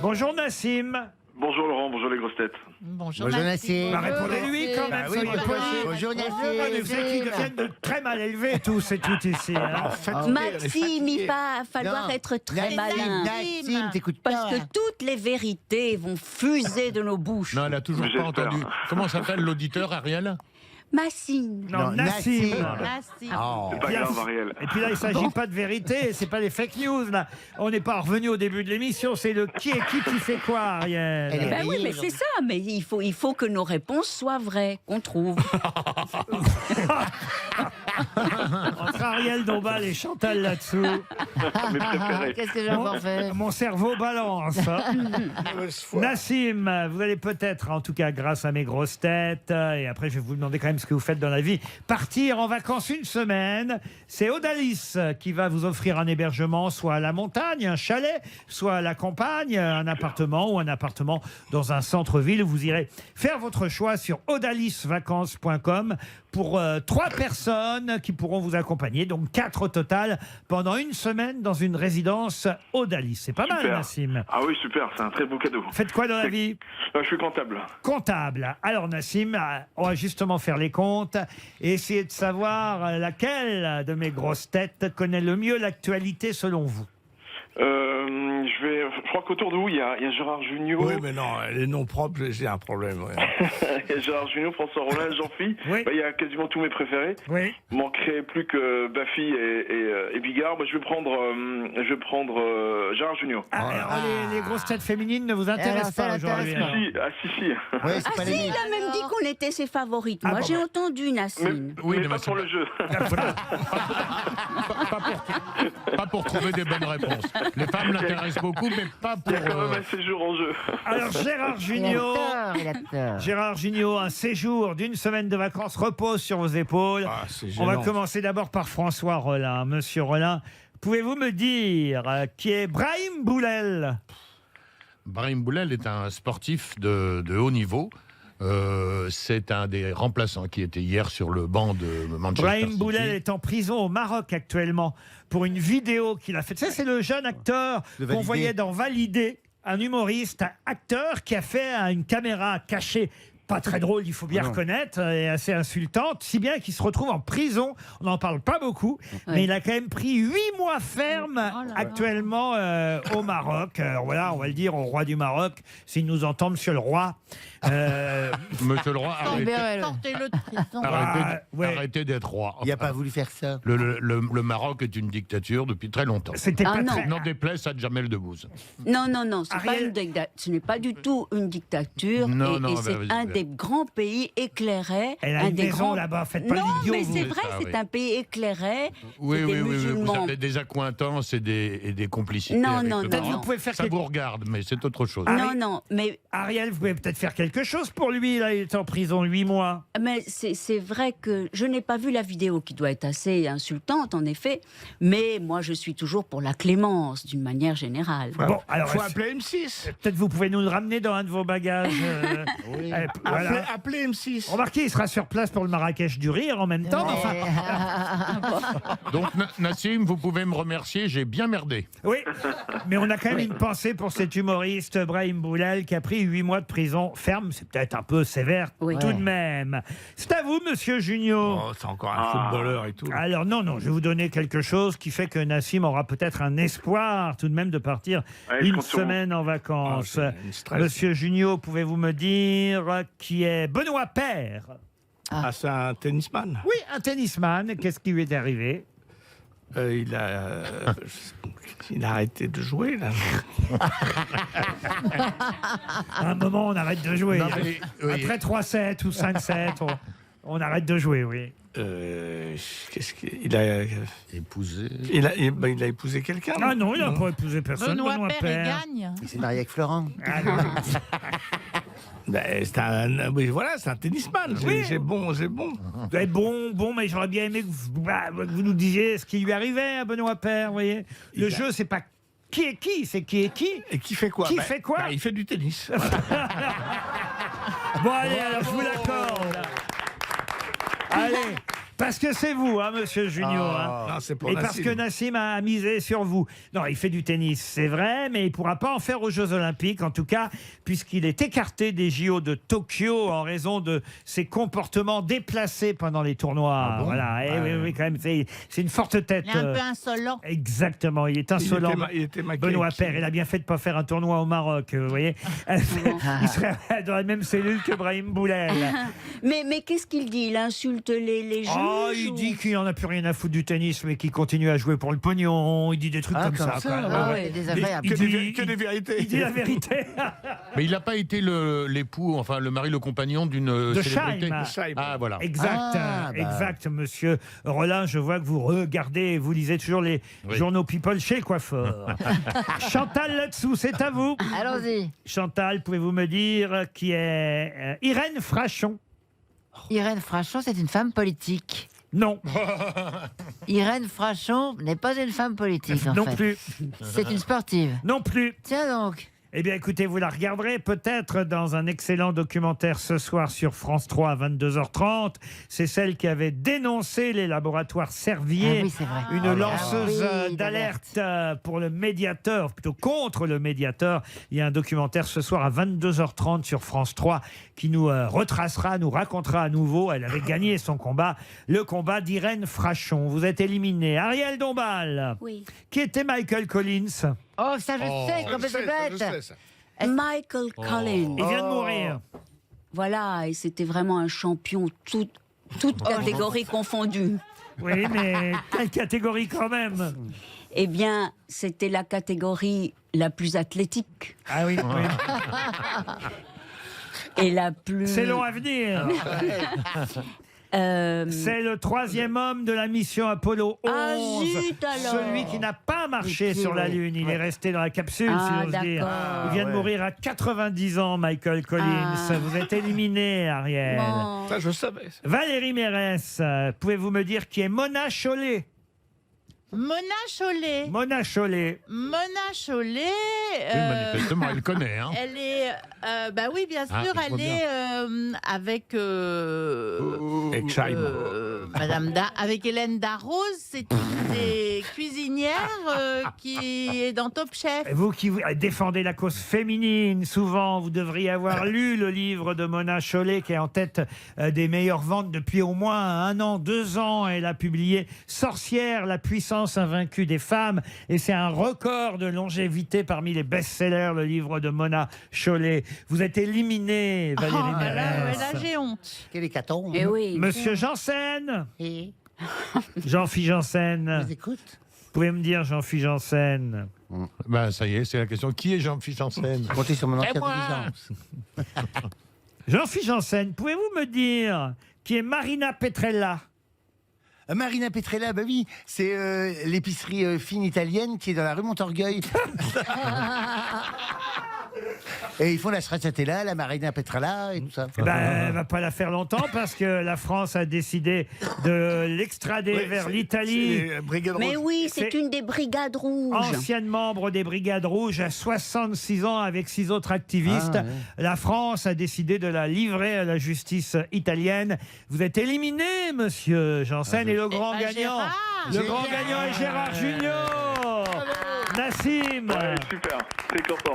Bonjour Nassim. Bonjour Laurent, bonjour les grosses têtes. Bonjour Nassim. Bah, répondez-lui quand même, soyez poli. Bonjour Vous savez qu'ils deviennent de très mal élevés tous et toutes ici. Hein. Maxime, il va falloir être très malin. Nassim, t'écoutes Parce pas. que toutes les vérités vont fuser de nos bouches. Non, elle a toujours pas J'espère. entendu. Comment s'appelle l'auditeur, Ariel? Maxime. Non, Nassim. Oh. C'est pas Bien. grave Ariel. Et puis là, il ne s'agit pas de vérité, c'est pas les fake news. Là. On n'est pas revenu au début de l'émission, c'est le qui est qui fait quoi, Ariel. Elle est- Ben oui, mais c'est ça. Mais il faut que nos réponses soient vraies, qu'on trouve. Entre Ariel Dombal et Chantal là-dessous, Mes préférés. Qu'est-ce que j'ai encore fait? mon cerveau balance. Nassim, vous allez peut-être, en tout cas grâce à mes grosses têtes, et après je vais vous demander quand même ce que vous faites dans la vie, partir en vacances une semaine. C'est Odalis qui va vous offrir un hébergement, soit à la montagne, un chalet, soit à la campagne, un appartement ou un appartement dans un centre-ville. Vous irez faire votre choix sur odalisvacances.com pour 3 personnes qui pourront vous accompagner, donc 4 au total, pendant une semaine dans une résidence Odalis. C'est pas mal, Super. Nassim. Ah oui, super, c'est un très beau cadeau. Faites quoi dans la vie? Je suis comptable. Comptable. Alors Nassim, on va justement faire les comptes et essayer de savoir laquelle de mes grosses têtes connaît le mieux l'actualité selon vous. Je crois qu'autour de vous, il y a Gérard Jugnot, Oui, mais non, les noms propres, j'ai un problème. Ouais. il y a Gérard Jugnot, François Rollin, Jean-Phi. Oui. Il y a quasiment tous mes préférés. Oui. Il manquerait plus que Baffy et Bigard. Moi, je vais prendre Gérard Jugnot. Alors, les grosses têtes féminines ne vous intéressent ça pas aujourd'hui. l'intéresse alors. Si. Ouais, c'est Ah pas si, les il a même dit qu'on était ses favorites. Ah Moi, bon, j'ai bah. entendu Nassim. Oui, mais mais pas c'est pour le jeu. pas pour trouver des bonnes réponses. Les femmes l'intéressent beaucoup, mais pas Il y pour... a quand même un séjour en jeu. Alors Gérard Il a Jugnot. tort, il a tort. Gérard Jugnot, un séjour d'une semaine de vacances repose sur vos épaules. Ah, c'est On va gênant. commencer d'abord par François Rollin. Monsieur Rollin, pouvez-vous me dire qui est Brahim Boulel? Brahim Boulel est un sportif de haut niveau. C'est un des remplaçants qui était hier sur le banc de Manchester Brahim City. Boulel est en prison au Maroc actuellement pour une vidéo qu'il a faite. Ça, c'est le jeune acteur De qu'on Validé. voyait dans Validé, un humoriste, un acteur qui a fait une caméra cachée. Pas très drôle, il faut bien reconnaître, et assez insultante, si bien qu'il se retrouve en prison. On n'en parle pas beaucoup, mais il a quand même pris 8 mois ferme actuellement au Maroc. Alors voilà, on va le dire au roi du Maroc, s'il nous entend, monsieur le roi. Monsieur le roi, Sortez-le de prison. ouais. arrêtez d'être roi. Il n'a pas voulu faire ça. Le Maroc est une dictature depuis très longtemps. C'était Ah pas non. très... N'en déplaise à Jamel Debbouze. Non, Ariel- ce n'est pas du tout une dictature. Non, et non, c'est vas-y, un vas-y. des grands pays éclairés. Elle a un une des maison grands... là-bas, faites pas Non, l'idiot. mais vous. c'est C'est vrai, ça, c'est oui. un pays éclairé. Oui, c'est des vous musulmans. avez des accointances et des complicités Non, avec non, le non, Maroc. non. Vous pouvez faire Ça quelque- vous regarde, mais c'est autre chose. Non, mais Ariel, vous pouvez peut-être faire quelque chose pour lui. Là, il est en prison 8 mois. c'est vrai que je n'ai pas vu la vidéo qui doit être assez insultante, en effet. Mais moi, je suis toujours pour la clémence, d'une manière générale. Bon, alors, Faut appeler M6. peut-être vous pouvez nous le ramener dans un de vos bagages. Voilà. Appelez M6. Remarquez, il sera sur place pour le Marrakech du rire en même temps. mais enfin, Donc, Nassim, vous pouvez me remercier, j'ai bien merdé. oui, mais on a quand même une pensée pour cet humoriste Brahim Boulel qui a pris 8 mois de prison ferme. C'est peut-être un peu sévère Oui. tout de même. C'est à vous, monsieur Junio. Oh, c'est encore un footballeur et tout. Alors non, je vais vous donner quelque chose qui fait que Nassim aura peut-être un espoir tout de même de partir Ouais, je une compte sur vous. semaine en vacances. Ah, c'est une stress. Monsieur Junio, pouvez-vous me dire qui est Benoît Paire? Ah, c'est un tennisman. Oui, un tennisman. Qu'est-ce qui lui est arrivé? Il a arrêté de jouer, là. À un moment, on arrête de jouer. Non, mais, oui. Après 3-7 ou 5-7, on arrête de jouer, oui. Qu'est-ce qu'il a... Épousé. Il a épousé quelqu'un. Ah non, il n'a pas épousé personne. Benoît Père, il Paire. gagne. Il s'est marié avec Florent. Ah, non. Ben, c'est un tennisman. C'est bon. Vous êtes bon, mais j'aurais bien aimé que vous nous disiez ce qui lui arrivait à Benoît Paire, vous voyez. Le jeu, c'est pas qui est qui, c'est qui est qui. Et qui fait quoi Qui fait quoi Il fait du tennis. Bon, allez, alors je vous l'accorde. Allez, Parce que c'est vous, hein, monsieur Junior. hein. Non, c'est pour Et parce que Nassim. Nassim a misé sur vous. Non, il fait du tennis, c'est vrai, mais il ne pourra pas en faire aux Jeux Olympiques, en tout cas, puisqu'il est écarté des JO de Tokyo en raison de ses comportements déplacés pendant les tournois. Voilà, et oui, quand même, c'est une forte tête. Il est un peu insolent. Exactement, il est insolent. Il était maquillé. Benoît Paire, il a bien fait de ne pas faire un tournoi au Maroc, vous voyez. Il serait dans la même cellule que Brahim Boulel. Mais qu'est-ce qu'il dit? Il insulte les juges Oh, il ou- dit qu'il n'en a plus rien à foutre du tennis, mais qu'il continue à jouer pour le pognon. Il dit des trucs comme ça. quoi. Ah Ouais, ouais, ouais. désagréable. Il Que dit- des vérités. Il dit la vérité. Mais il n'a pas été l'époux, enfin le mari, le compagnon d'une De célébrité. Scheim. Scheim. Ah voilà. Exact, Ah, bah. exact, monsieur Rollin. Je vois que vous regardez, vous lisez toujours les Oui. journaux People chez le coiffeur. Chantal là-dessous, c'est à vous. Allons-y. Chantal, pouvez-vous me dire qui est Irène Frachon? Irène Frachon, c'est une femme politique. Non, Irène Frachon n'est pas une femme politique, en non fait. plus, C'est une sportive. non plus. Tiens donc. Eh bien, écoutez, vous la regarderez peut-être dans un excellent documentaire ce soir sur France 3 à 22h30. C'est celle qui avait dénoncé les laboratoires Servier. Ah oui, c'est vrai. Une Ah oui. lanceuse Ah oui, d'alerte pour le médiateur, plutôt contre le médiateur. Il y a un documentaire ce soir à 22h30 sur France 3 qui nous retracera, nous racontera à nouveau. Elle avait gagné son combat, le combat d'Irène Frachon. Vous êtes éliminé. Ariel Dombal. Oui. Qui était Michael Collins? Oh, ça, je sais, comme Je c'est sais, je bête. sais, ça. Michael Collins. Il vient de mourir. Voilà, et c'était vraiment un champion, toute catégorie confondue. Oui, mais quelle catégorie quand même? Eh bien, c'était la catégorie la plus athlétique Ah oui, oui. et la plus... C'est long à venir. euh, C'est le 3e homme de la mission Apollo 11. Ah, zut, alors. Celui qui n'a pas marché Oui, sur la oui. Lune. Il est resté dans la capsule, Ah, si j'ose dire. d'accord. Il vient de mourir à 90 ans, Michael Collins. Ah. Vous êtes éliminé, Ariel. bon. Ça, je savais. Valérie Mérès, pouvez-vous me dire qui est Mona Chollet? Mona Chollet. Mona Chollet. Mona Chollet. Oui, manifestement, elle connaît. Hein. Elle est, bah oui, bien sûr, Ah, je vois elle bien. est avec Avec Scheim. avec Hélène Darroze. C'est une des cuisinières qui est dans Top Chef. Vous qui défendez la cause féminine, souvent, vous devriez avoir lu le livre de Mona Chollet, qui est en tête des meilleures ventes depuis au moins 1 an, 2 ans. Elle a publié Sorcière, la puissance invaincue des femmes. Et c'est un record de longévité parmi les best-sellers, le livre de Mona Chollet. Vous êtes éliminé, Valérie Oh là là, Mérès. là, j'ai honte. Quel hécatombe. Eh oui. Monsieur Janssen, Et Jean-Philippe Janssen, je vous écoute. vous pouvez me dire Jean-Philippe Janssen? Ben, ça y est, c'est la question. Qui est Jean-Philippe Janssen? Comptez sur mon C'est moi. intelligence. Jean-Philippe Janssen, pouvez-vous me dire qui est Marina Petrella? Marina Petrella, bah oui, c'est l'épicerie fine italienne qui est dans la rue Montorgueil. Et ils font la stracciatella, la Marina Petrella et tout ça. Eh ben, elle va pas la faire longtemps parce que la France a décidé de l'extrader Oui, vers c'est- l'Italie. c'est les brigades Mais rouges. oui, c'est C'est- une des brigades rouges. Ancienne membre des Brigades Rouges à 66 ans avec 6 autres activistes. Ah, ouais. La France a décidé de la livrer à la justice italienne. Vous êtes éliminé, monsieur Janssen, et le grand bah, gagnant. Gérard. Le grand gagnant est Gérard Junior. Nassim. Ouais, super, très content.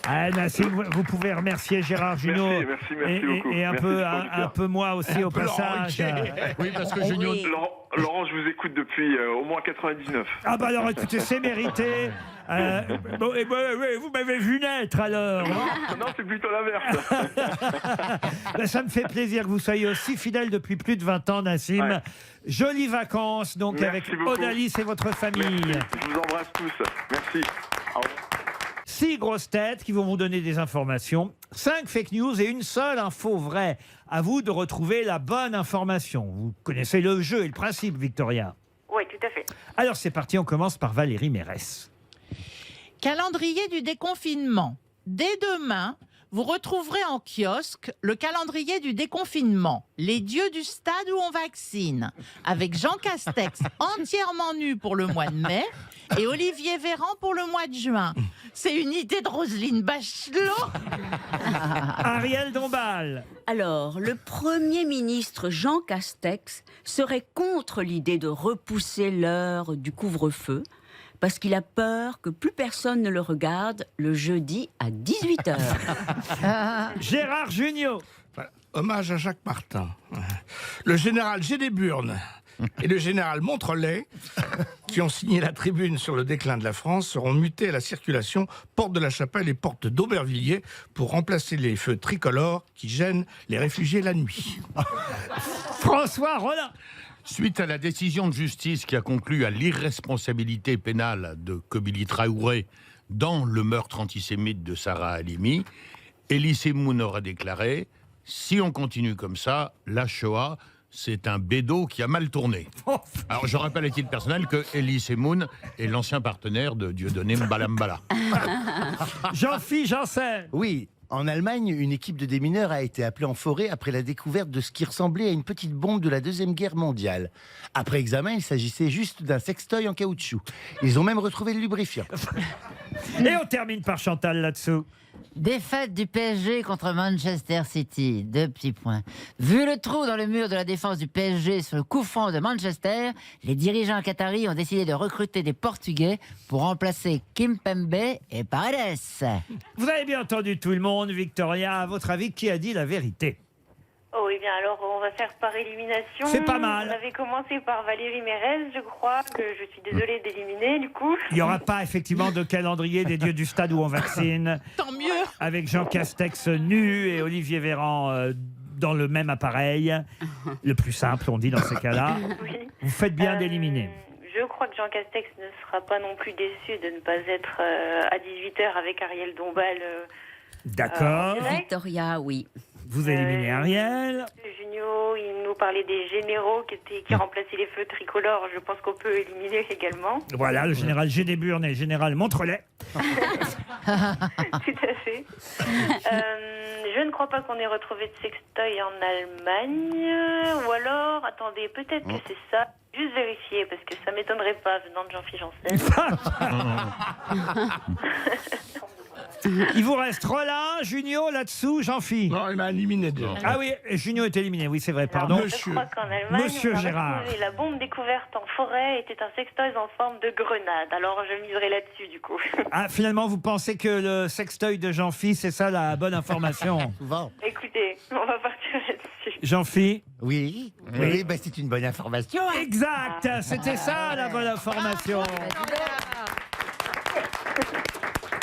Ah, Nassim, vous pouvez remercier Gérard Junior. Merci et, beaucoup. et un, Merci, peu, c'est un, super. un peu moi aussi au peu Laurent passage. Ruquier. Oui, parce que Oh, Junior. oui. Laurent, je vous écoute depuis au moins 99. Ah bah alors écoutez, c'est mérité. Bon, et vous m'avez vu naître alors. Non, c'est plutôt l'inverse. Ben, ça me fait plaisir que vous soyez aussi fidèle depuis plus de 20 ans, Nassim. Ouais. Jolies vacances donc Merci avec beaucoup. Odalis et votre famille. Merci. Je vous embrasse tous. Merci. Au revoir. 6 grosses têtes qui vont vous donner des informations, 5 fake news et une seule info vraie. À vous de retrouver la bonne information. Vous connaissez le jeu et le principe, Victoria. Oui, tout à fait. Alors c'est parti, on commence par Valérie Mérès. Calendrier du déconfinement. Dès demain, vous retrouverez en kiosque le calendrier du déconfinement, les dieux du stade où on vaccine, avec Jean Castex entièrement nu pour le mois de mai et Olivier Véran pour le mois de juin. C'est une idée de Roselyne Bachelot. Ariel Dombal. Alors, le Premier ministre Jean Castex serait contre l'idée de repousser l'heure du couvre-feu parce qu'il a peur que plus personne ne le regarde le jeudi à 18h. Gérard Jugnot. Hommage à Jacques Martin. Le général Gédéburne et le général Montrellet, qui ont signé la tribune sur le déclin de la France, seront mutés à la circulation porte de la Chapelle et porte d'Aubervilliers pour remplacer les feux tricolores qui gênent les réfugiés la nuit. François Rollin. Suite à la décision de justice qui a conclu à l'irresponsabilité pénale de Kobili Traoré dans le meurtre antisémite de Sarah Halimi, Elie Semoun aura déclaré « Si on continue comme ça, la Shoah, c'est un bédo qui a mal tourné. » Alors je rappelle à titre personnel que Elie Semoun est l'ancien partenaire de Dieudonné Mbalambala. Jean-Philippe Janssen. Oui, en Allemagne, une équipe de démineurs a été appelée en forêt après la découverte de ce qui ressemblait à une petite bombe de la Deuxième Guerre mondiale. Après examen, il s'agissait juste d'un sextoy en caoutchouc. Ils ont même retrouvé le lubrifiant. Et on termine par Chantal là-dessous. Défaite du PSG contre Manchester City. 2 petits points. Vu le trou dans le mur de la défense du PSG sur le coup franc de Manchester, les dirigeants qataris ont décidé de recruter des Portugais pour remplacer Kimpembe et Paredes. Vous avez bien entendu tout le monde. Victoria, à votre avis, qui a dit la vérité? Oh, eh bien, alors, on va faire par élimination. C'est pas mal. On avait commencé par Valérie Mérez, je crois, que je suis désolée d'éliminer, du coup. Il n'y aura pas effectivement de calendrier des dieux du stade où on vaccine. Tant mieux. Avec Jean Castex nu et Olivier Véran dans le même appareil. Le plus simple, on dit dans ces cas-là. Oui. Vous faites bien d'éliminer. Je crois que Jean Castex ne sera pas non plus déçu de ne pas être à 18h avec Ariel Dombal. D'accord. Victoria, oui. Vous éliminez Ariel. Junio, il nous parlait des généraux qui remplaçaient les feux tricolores. Je pense qu'on peut éliminer également. Voilà, le général Gédéburne et le général Montrellet. Tout à fait. Je ne crois pas qu'on ait retrouvé de sextoy en Allemagne. Ou alors, attendez, peut-être que c'est ça. Juste vérifier, parce que ça m'étonnerait pas venant de Jean-Philippe Janssen. Il vous reste Rollin, Junio, là-dessous, Jean-Philippe. Non, il m'a éliminé déjà. Ah oui, Junio est éliminé, oui, c'est vrai, pardon. Alors, je crois qu'en Allemagne, Monsieur on a Gérard. retrouvé la bombe découverte en forêt était un sextoy en forme de grenade. Alors, je miserai là-dessus, du coup. Ah, finalement, vous pensez que le sextoy de Jean-Philippe, c'est ça la bonne information? Souvent. Écoutez, on va partir là-dessus. Jean-Philippe? Oui, oui, bah, c'est une bonne information. Exact, c'était ça la bonne information.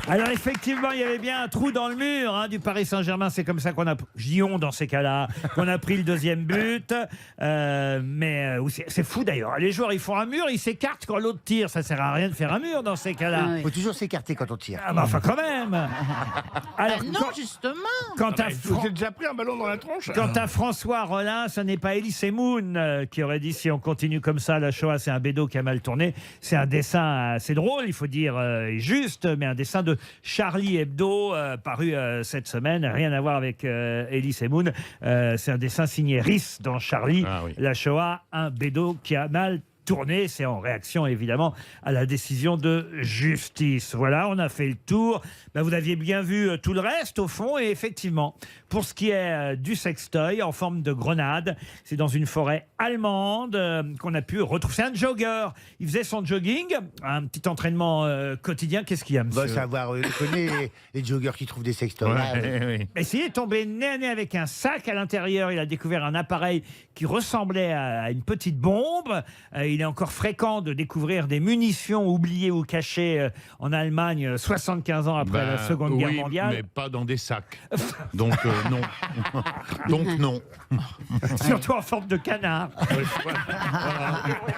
Alors effectivement, il y avait bien un trou dans le mur du Paris Saint-Germain. C'est comme ça qu'on a, Gion dans ces cas-là, qu'on a pris le deuxième but. C'est fou d'ailleurs. Les joueurs, ils font un mur, ils s'écartent quand l'autre tire. Ça sert à rien de faire un mur dans ces cas-là. Il faut toujours s'écarter quand on tire. Ah bah enfin quand même. Alors, Non, justement. quant à Vous êtes déjà pris un ballon dans la tronche? Quant à François Rollin, ce n'est pas Elie Semoun qui aurait dit si on continue comme ça, la Shoah c'est un bédo qui a mal tourné. C'est un dessin assez drôle, il faut dire, et juste, mais un dessin de Charlie Hebdo paru cette semaine. Rien à voir avec Elie Semoun. C'est un dessin signé Riss dans Charlie. Ah oui. La Shoah, un bédo qui a mal tourné. C'est en réaction évidemment à la décision de justice. Voilà, on a fait le tour. Ben, vous aviez bien vu tout le reste au fond et effectivement, pour ce qui est du sextoy en forme de grenade, c'est dans une forêt allemande qu'on a pu retrouver. C'est un jogger. Il faisait son jogging, un petit entraînement quotidien. Qu'est-ce qu'il y a, monsieur? Bah, savoir, on connaît les joggers qui trouvent des sextoys. Oui. Essayez de tomber nez à nez avec un sac à l'intérieur. Il a découvert un appareil qui ressemblait à une petite bombe. Il est encore fréquent de découvrir des munitions oubliées ou cachées en Allemagne 75 ans après la Seconde Guerre mondiale. Mais pas dans des sacs. Donc non. Donc non. Surtout en forme de canard.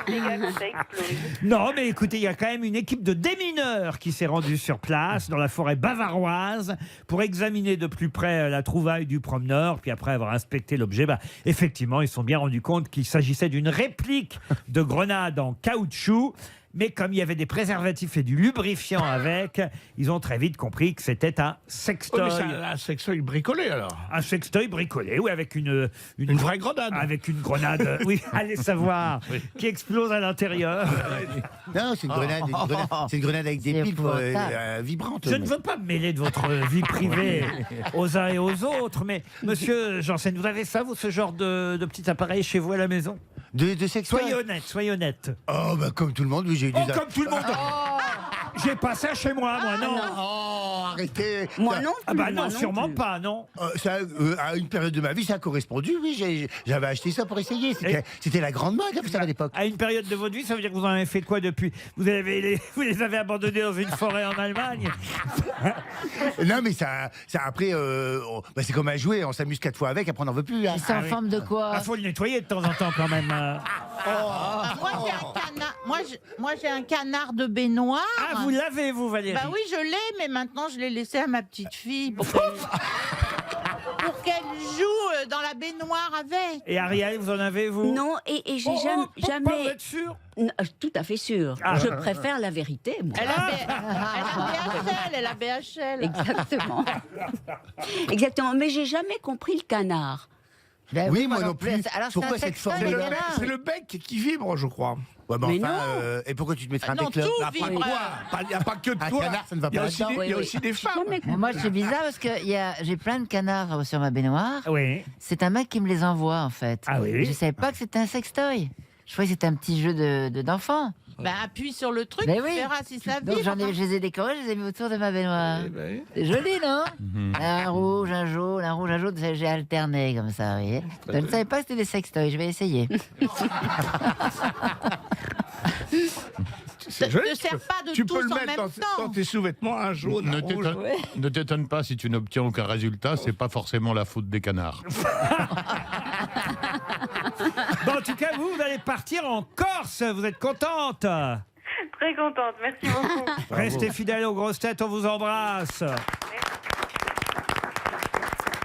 Les gars, ça explose. Non, mais écoutez, il y a quand même une équipe de démineurs qui s'est rendue sur place, dans la forêt bavaroise, pour examiner de plus près la trouvaille du promeneur. Puis après avoir inspecté l'objet, effectivement, ils se sont bien rendus compte qu'il s'agissait d'une réplique de grenade en caoutchouc. Mais comme il y avait des préservatifs et du lubrifiant avec, ils ont très vite compris que c'était un Oui, sextoy. mais c'est un sextoy bricolé alors. Un sextoy bricolé, oui, avec une vraie grenade. Avec une grenade, oui, allez savoir, qui explose à l'intérieur. Non, c'est une grenade, c'est une grenade avec des C'est piles épouvantable. vibrantes. Je ne veux pas me mêler de votre vie privée aux uns et aux autres, mais monsieur Janssen, vous avez ça, vous, ce genre de petit appareil chez vous à la maison? De sextoy. Soyez honnête, soyez honnête. Oh, bah comme tout le monde, oui, j'ai eu des... Oh, comme tout le monde. J'ai pas ça chez moi, moi, non. Oh, arrêtez. Moi non Ah plus, bah moi non, sûrement plus. pas, non. Ça, à une période de ma vie, ça a correspondu, oui. J'avais acheté ça pour essayer. C'était la grande mode, ça, à l'époque. À une période de votre vie, ça veut dire que vous en avez fait quoi depuis? Vous les avez abandonnés dans une forêt en Allemagne? Non, mais ça après, bah, c'est comme un jouet, on s'amuse 4 fois avec, après on n'en veut plus. Hein. C'est en oui. forme de quoi? Il faut le nettoyer de temps en temps quand même. Moi, j'ai un canard. Moi, j'ai un canard de baignoire. Ah, vous l'avez, vous, Valérie? Bah oui, je l'ai, mais maintenant je l'ai laissé à ma petite fille pour qu'elle joue dans la baignoire avec. Et Ariel, vous en avez, vous? Non, et j'ai Vous jamais... êtes sûr? Tout à fait sûr. Ah. Je préfère la vérité, moi. Elle a BHL. Exactement. Exactement. Mais j'ai jamais compris le canard. Ben Oui, moi non plus. Alors, Pourquoi c'est un cette forme sextoy, de le bec, canard. C'est le bec qui vibre, je crois. Ouais, mais Mais enfin, non. et pourquoi tu te mettrais un Non, bec là tout Pas vibre. toi. Il n'y a pas que Un toi. canard, ça ne va Il y a pas aussi là-dedans. des, il y a Oui, aussi des femmes. Jamais Mais moi, c'est bizarre parce que j'ai plein de canards sur ma baignoire. Oui. C'est un mec qui me les envoie, en fait. Ah oui. Je savais pas que c'était un sextoy. Je croyais que c'était un petit jeu d'enfant. Bah, appuie sur le truc, Mais tu oui. verras si ça Donc vibre. je les ai décorés, je les ai mis autour de ma baignoire. Eh ben, C'est joli, non? Un rouge, un jaune, un rouge, un jaune, j'ai alterné comme ça, vous voyez. Je ne savais pas que c'était des sextoys, je vais essayer. c'est Ne joli. sers pas de Tu tous peux le en mettre même dans temps. tes sous-vêtements, un jaune, un rouge. Ne t'étonne pas si tu n'obtiens aucun résultat, c'est pas forcément la faute des canards. Bon, en tout cas, vous allez partir en Corse. Vous êtes contente? Très contente, merci beaucoup. Restez fidèles aux grosses têtes, on vous embrasse.